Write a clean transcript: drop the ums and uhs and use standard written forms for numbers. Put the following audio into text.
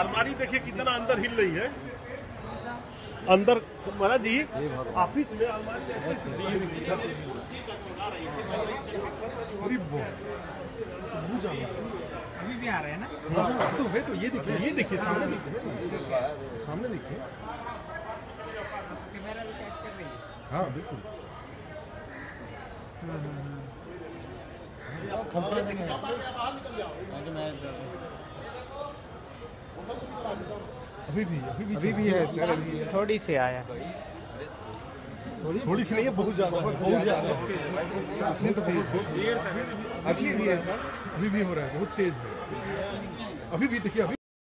अलमारी देखिए कितना अंदर हिल रही है। अंदर महाराज जी ऑफिस में अलमारी अभी भी आ रहे हैं ना। हाँ तो है, तो ये देखिए सामने देखिए, सामने देखिए। कैमरा भी कैच कर रही है। हाँ बिल्कुल। अभी भी है सर, थोड़ी सी आया, थोड़ी सी नहीं है, बहुत ज्यादा, बहुत ज्यादा। अपने तो तेज है, अभी भी है सर, अभी भी हो रहा है, बहुत तेज है। अभी भी देखिए, अभी